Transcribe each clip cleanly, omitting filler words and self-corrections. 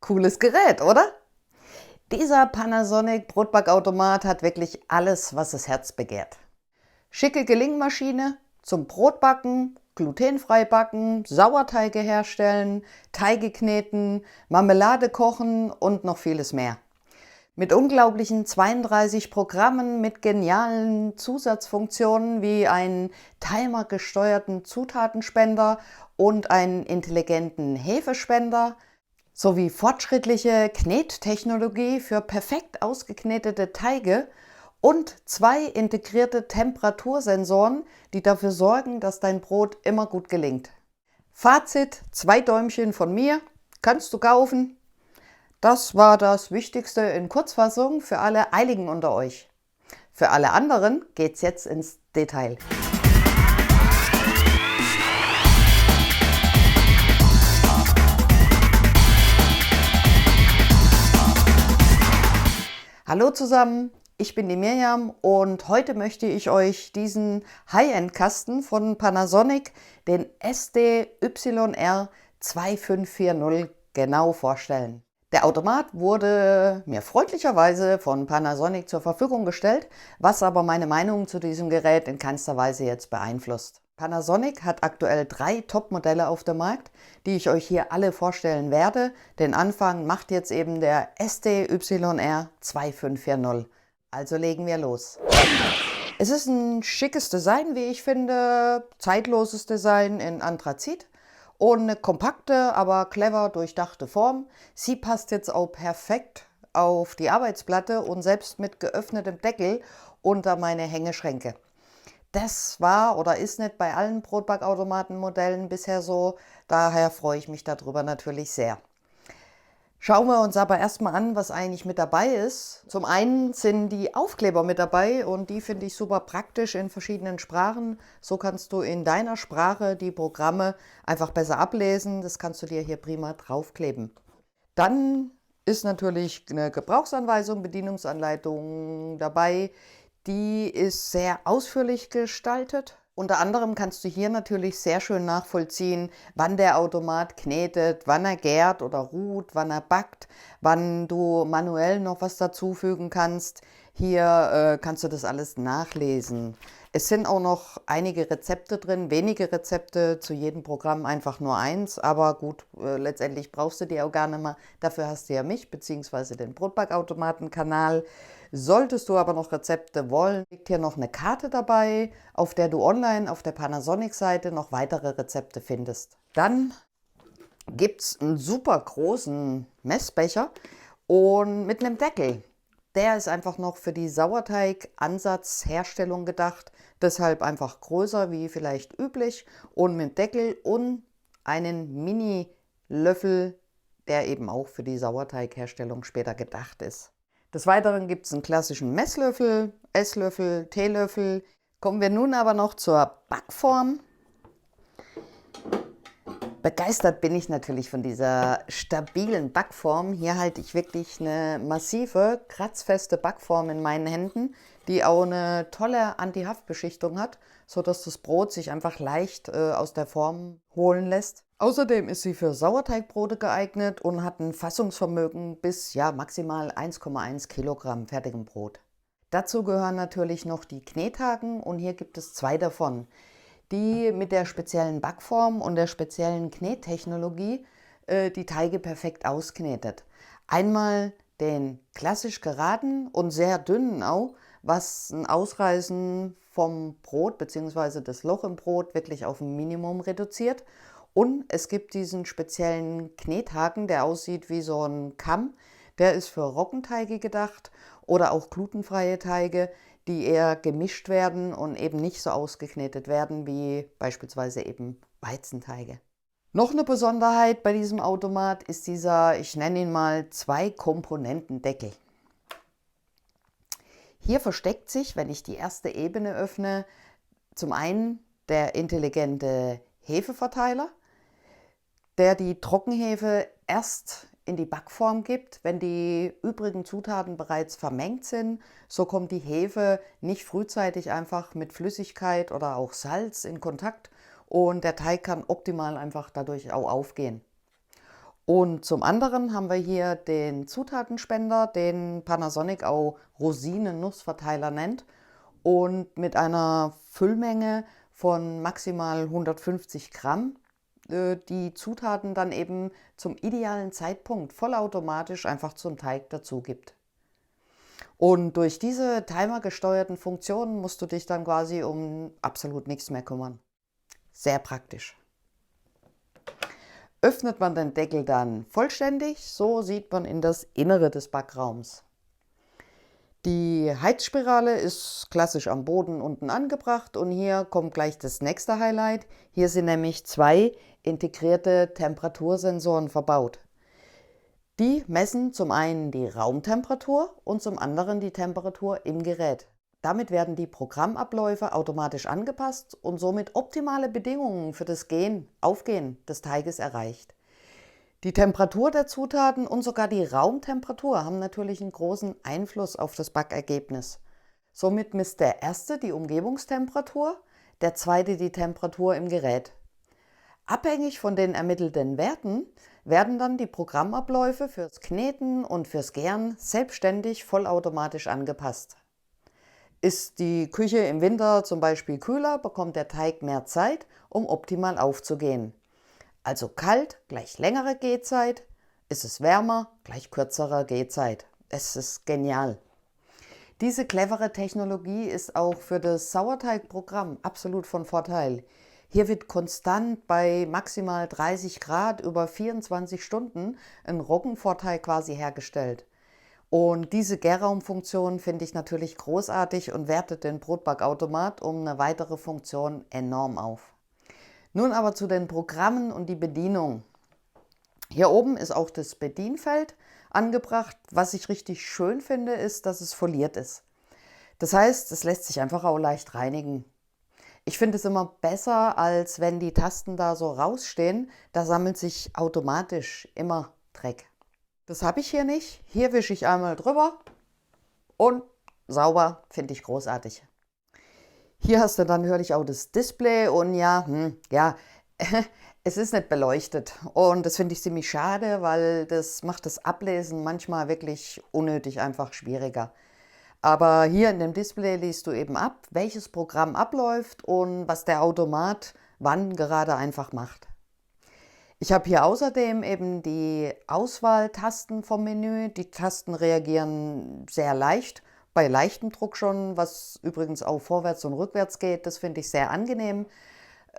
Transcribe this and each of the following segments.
Cooles Gerät, oder? Dieser Panasonic Brotbackautomat hat wirklich alles, was das Herz begehrt. Schicke Gelingmaschine zum Brotbacken, glutenfrei backen, Sauerteige herstellen, Teige kneten, Marmelade kochen und noch vieles mehr. Mit unglaublichen 32 Programmen, mit genialen Zusatzfunktionen wie einen timergesteuerten Zutatenspender und einen intelligenten Hefespender, sowie fortschrittliche Knettechnologie für perfekt ausgeknetete Teige und 2 integrierte Temperatursensoren, die dafür sorgen, dass dein Brot immer gut gelingt. Fazit: 2 Däumchen von mir, kannst du kaufen. Das war das Wichtigste in Kurzfassung für alle Eiligen unter euch. Für alle anderen geht's jetzt ins Detail. Hallo zusammen, ich bin die Mirjam und heute möchte ich euch diesen High-End-Kasten von Panasonic, den SDYR 2540, genau vorstellen. Der Automat wurde mir freundlicherweise von Panasonic zur Verfügung gestellt, was aber meine Meinung zu diesem Gerät in keinster Weise jetzt beeinflusst. Panasonic hat aktuell 3 Top-Modelle auf dem Markt, die ich euch hier alle vorstellen werde. Den Anfang macht jetzt eben der SDYR 2540. Also legen wir los. Es ist ein schickes Design, wie ich finde, zeitloses Design in Anthrazit und eine kompakte, aber clever durchdachte Form. Sie passt jetzt auch perfekt auf die Arbeitsplatte und selbst mit geöffnetem Deckel unter meine Hängeschränke. Das war oder ist nicht bei allen Brotbackautomatenmodellen bisher so, daher freue ich mich darüber natürlich sehr. Schauen wir uns aber erstmal an, was eigentlich mit dabei ist. Zum einen sind die Aufkleber mit dabei und die finde ich super praktisch in verschiedenen Sprachen. So kannst du in deiner Sprache die Programme einfach besser ablesen. Das kannst du dir hier prima draufkleben. Dann ist natürlich eine Gebrauchsanweisung, Bedienungsanleitung dabei. Die ist sehr ausführlich gestaltet. Unter anderem kannst du hier natürlich sehr schön nachvollziehen, wann der Automat knetet, wann er gärt oder ruht, wann er backt, wann du manuell noch was dazufügen kannst. Hier kannst du das alles nachlesen. Es sind auch noch einige Rezepte drin, wenige Rezepte, zu jedem Programm einfach nur eins. Aber gut, letztendlich brauchst du die auch gar nicht mehr. Dafür hast du ja mich bzw. den Brotbackautomaten-Kanal. Solltest du aber noch Rezepte wollen, liegt hier noch eine Karte dabei, auf der du online auf der Panasonic-Seite noch weitere Rezepte findest. Dann gibt es einen super großen Messbecher und mit einem Deckel. Der ist einfach noch für die Sauerteig-Ansatzherstellung gedacht, deshalb einfach größer wie vielleicht üblich und mit Deckel und einen Mini-Löffel, der eben auch für die Sauerteigherstellung später gedacht ist. Des Weiteren gibt es einen klassischen Messlöffel, Esslöffel, Teelöffel. Kommen wir nun aber noch zur Backform. Begeistert bin ich natürlich von dieser stabilen Backform. Hier halte ich wirklich eine massive, kratzfeste Backform in meinen Händen, die auch eine tolle Anti-Haftbeschichtung hat, sodass das Brot sich einfach leicht aus der Form holen lässt. Außerdem ist sie für Sauerteigbrote geeignet und hat ein Fassungsvermögen bis maximal 1,1 Kilogramm fertigem Brot. Dazu gehören natürlich noch die Knethaken und hier gibt es 2 davon, die mit der speziellen Backform und der speziellen Knettechnologie die Teige perfekt ausknetet. Einmal den klassisch geraden und sehr dünnen auch, was ein Ausreißen vom Brot bzw. das Loch im Brot wirklich auf ein Minimum reduziert. Und es gibt diesen speziellen Knethaken, der aussieht wie so ein Kamm. Der ist für Roggenteige gedacht oder auch glutenfreie Teige, die eher gemischt werden und eben nicht so ausgeknetet werden wie beispielsweise eben Weizenteige. Noch eine Besonderheit bei diesem Automat ist dieser, ich nenne ihn mal 2-Komponenten-Deckel. Hier versteckt sich, wenn ich die erste Ebene öffne, zum einen der intelligente Hefeverteiler, der die Trockenhefe erst in die Backform gibt, wenn die übrigen Zutaten bereits vermengt sind. So kommt die Hefe nicht frühzeitig einfach mit Flüssigkeit oder auch Salz in Kontakt und der Teig kann optimal einfach dadurch auch aufgehen. Und zum anderen haben wir hier den Zutatenspender, den Panasonic auch Rosinen-Nussverteiler nennt. Und mit einer Füllmenge von maximal 150 Gramm die Zutaten dann eben zum idealen Zeitpunkt vollautomatisch einfach zum Teig dazu gibt. Und durch diese timergesteuerten Funktionen musst du dich dann quasi um absolut nichts mehr kümmern. Sehr praktisch. Öffnet man den Deckel dann vollständig, so sieht man in das Innere des Backraums. Die Heizspirale ist klassisch am Boden unten angebracht und hier kommt gleich das nächste Highlight. Hier sind nämlich zwei integrierte Temperatursensoren verbaut. Die messen zum einen die Raumtemperatur und zum anderen die Temperatur im Gerät. Damit werden die Programmabläufe automatisch angepasst und somit optimale Bedingungen für das Aufgehen des Teiges erreicht. Die Temperatur der Zutaten und sogar die Raumtemperatur haben natürlich einen großen Einfluss auf das Backergebnis. Somit misst der erste die Umgebungstemperatur, der zweite die Temperatur im Gerät. Abhängig von den ermittelten Werten werden dann die Programmabläufe fürs Kneten und fürs Gären selbstständig vollautomatisch angepasst. Ist die Küche im Winter zum Beispiel kühler, bekommt der Teig mehr Zeit, um optimal aufzugehen. Also kalt gleich längere Gehzeit, ist es wärmer gleich kürzere Gehzeit. Es ist genial. Diese clevere Technologie ist auch für das Sauerteigprogramm absolut von Vorteil. Hier wird konstant bei maximal 30 Grad über 24 Stunden ein Roggenvorteig quasi hergestellt. Und diese Gärraumfunktion finde ich natürlich großartig und wertet den Brotbackautomat um eine weitere Funktion enorm auf. Nun aber zu den Programmen und die Bedienung. Hier oben ist auch das Bedienfeld angebracht. Was ich richtig schön finde, ist, dass es foliert ist. Das heißt, es lässt sich einfach auch leicht reinigen. Ich finde es immer besser, als wenn die Tasten da so rausstehen. Da sammelt sich automatisch immer Dreck. Das habe ich hier nicht. Hier wische ich einmal drüber und sauber, finde ich großartig. Hier hast du dann natürlich auch das Display und ja, es ist nicht beleuchtet und das finde ich ziemlich schade, weil das macht das Ablesen manchmal wirklich unnötig einfach schwieriger. Aber hier in dem Display liest du eben ab, welches Programm abläuft und was der Automat wann gerade einfach macht. Ich habe hier außerdem eben die Auswahltasten vom Menü. Die Tasten reagieren sehr leicht, bei leichtem Druck schon, was übrigens auch vorwärts und rückwärts geht. Das finde ich sehr angenehm,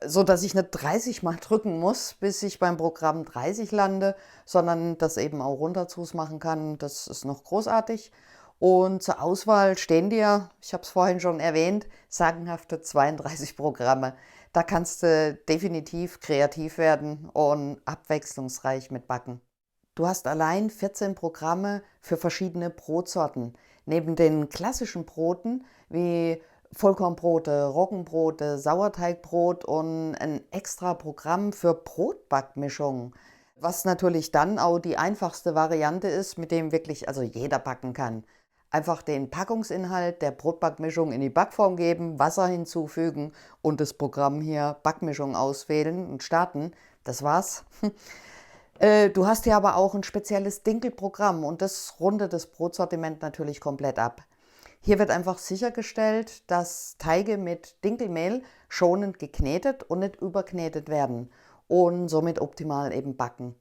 so dass ich nicht 30 Mal drücken muss, bis ich beim Programm 30 lande, sondern das eben auch runterzus machen kann. Das ist noch großartig. Und zur Auswahl stehen dir, ich habe es vorhin schon erwähnt, sagenhafte 32 Programme. Da kannst du definitiv kreativ werden und abwechslungsreich mitbacken. Du hast allein 14 Programme für verschiedene Brotsorten. Neben den klassischen Broten wie Vollkornbrote, Roggenbrote, Sauerteigbrot und ein extra Programm für Brotbackmischungen. Was natürlich dann auch die einfachste Variante ist, mit dem wirklich also jeder backen kann. Einfach den Packungsinhalt der Brotbackmischung in die Backform geben, Wasser hinzufügen und das Programm hier Backmischung auswählen und starten. Das war's. Du hast hier aber auch ein spezielles Dinkelprogramm und das rundet das Brotsortiment natürlich komplett ab. Hier wird einfach sichergestellt, dass Teige mit Dinkelmehl schonend geknetet und nicht überknetet werden und somit optimal eben backen.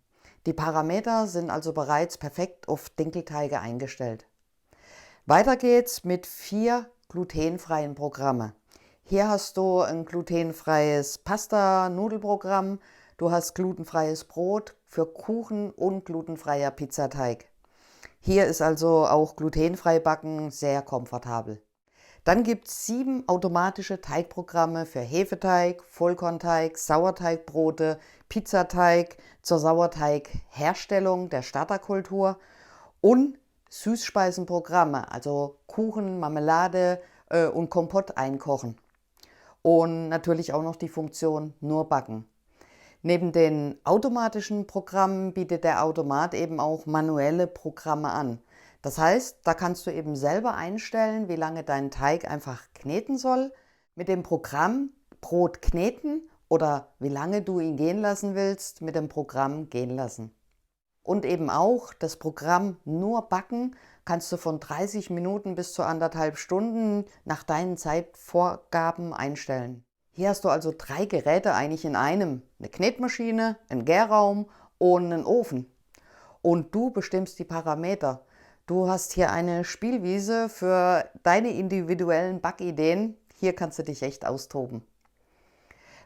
Die Parameter sind also bereits perfekt auf Dinkelteige eingestellt. Weiter geht's mit 4 glutenfreien Programmen. Hier hast du ein glutenfreies Pasta-Nudelprogramm, du hast glutenfreies Brot für Kuchen und glutenfreier Pizzateig. Hier ist also auch glutenfrei backen sehr komfortabel. Dann gibt es 7 automatische Teigprogramme für Hefeteig, Vollkornteig, Sauerteigbrote, Pizzateig, zur Sauerteigherstellung der Starterkultur und Süßspeisenprogramme, also Kuchen, Marmelade und Kompott einkochen. Und natürlich auch noch die Funktion nur backen. Neben den automatischen Programmen bietet der Automat eben auch manuelle Programme an. Das heißt, da kannst du eben selber einstellen, wie lange dein Teig einfach kneten soll. Mit dem Programm Brot kneten oder wie lange du ihn gehen lassen willst, mit dem Programm gehen lassen. Und eben auch das Programm Nur Backen kannst du von 30 Minuten bis zu 1,5 Stunden nach deinen Zeitvorgaben einstellen. Hier hast du also 3 Geräte eigentlich in einem. Eine Knetmaschine, einen Gärraum und einen Ofen. Und du bestimmst die Parameter. Du hast hier eine Spielwiese für deine individuellen Backideen. Hier kannst du dich echt austoben.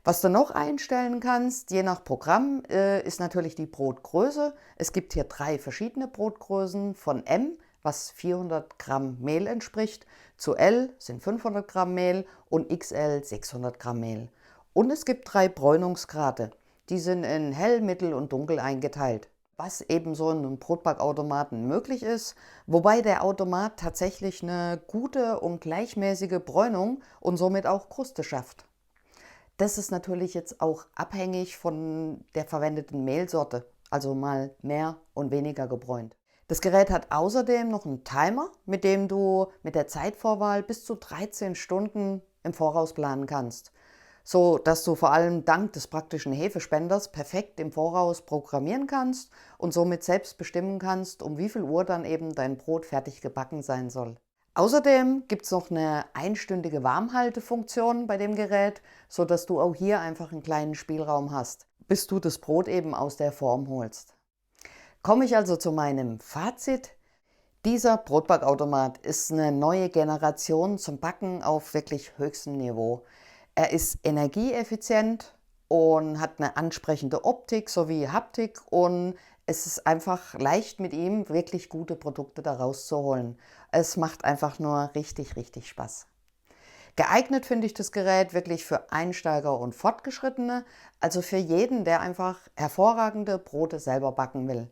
Was du noch einstellen kannst, je nach Programm, ist natürlich die Brotgröße. Es gibt hier 3 verschiedene Brotgrößen, von M, was 400 Gramm Mehl entspricht, zu L sind 500 Gramm Mehl und XL 600 Gramm Mehl. Und es gibt 3 Bräunungsgrade. Die sind in hell, mittel und dunkel eingeteilt, was eben so in einem Brotbackautomaten möglich ist, wobei der Automat tatsächlich eine gute und gleichmäßige Bräunung und somit auch Kruste schafft. Das ist natürlich jetzt auch abhängig von der verwendeten Mehlsorte, also mal mehr und weniger gebräunt. Das Gerät hat außerdem noch einen Timer, mit dem du mit der Zeitvorwahl bis zu 13 Stunden im Voraus planen kannst, so dass du vor allem dank des praktischen Hefespenders perfekt im Voraus programmieren kannst und somit selbst bestimmen kannst, um wie viel Uhr dann eben dein Brot fertig gebacken sein soll. Außerdem gibt es noch eine einstündige Warmhaltefunktion bei dem Gerät, sodass du auch hier einfach einen kleinen Spielraum hast, bis du das Brot eben aus der Form holst. Komme ich also zu meinem Fazit. Dieser Brotbackautomat ist eine neue Generation zum Backen auf wirklich höchstem Niveau. Er ist energieeffizient und hat eine ansprechende Optik sowie Haptik und es ist einfach leicht mit ihm wirklich gute Produkte daraus zu holen. Es macht einfach nur richtig, richtig Spaß. Geeignet finde ich das Gerät wirklich für Einsteiger und Fortgeschrittene, also für jeden, der einfach hervorragende Brote selber backen will.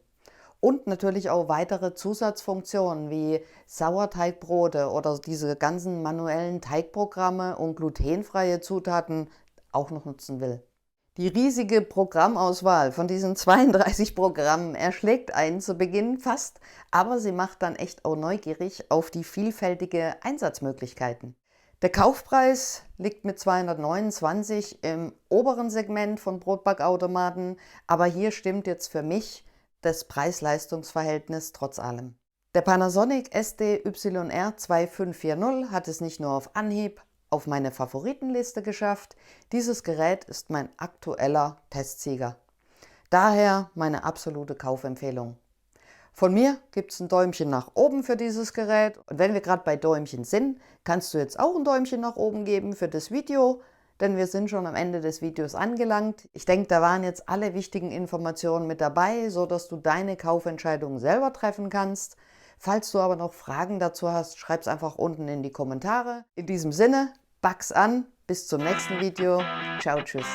Und natürlich auch weitere Zusatzfunktionen wie Sauerteigbrote oder diese ganzen manuellen Teigprogramme und glutenfreie Zutaten auch noch nutzen will. Die riesige Programmauswahl von diesen 32 Programmen erschlägt einen zu Beginn fast, aber sie macht dann echt auch neugierig auf die vielfältigen Einsatzmöglichkeiten. Der Kaufpreis liegt mit 229 im oberen Segment von Brotbackautomaten, aber hier stimmt jetzt für mich das Preis-Leistungs-Verhältnis trotz allem. Der Panasonic SDYR 2540 hat es nicht nur auf Anhieb auf meine Favoritenliste geschafft. Dieses Gerät ist mein aktueller Testsieger. Daher meine absolute Kaufempfehlung. Von mir gibt es ein Däumchen nach oben für dieses Gerät. Und wenn wir gerade bei Däumchen sind, kannst du jetzt auch ein Däumchen nach oben geben für das Video, denn wir sind schon am Ende des Videos angelangt. Ich denke, da waren jetzt alle wichtigen Informationen mit dabei, sodass du deine Kaufentscheidung selber treffen kannst. Falls du aber noch Fragen dazu hast, schreib es einfach unten in die Kommentare. In diesem Sinne, back's an, bis zum nächsten Video. Ciao, tschüss.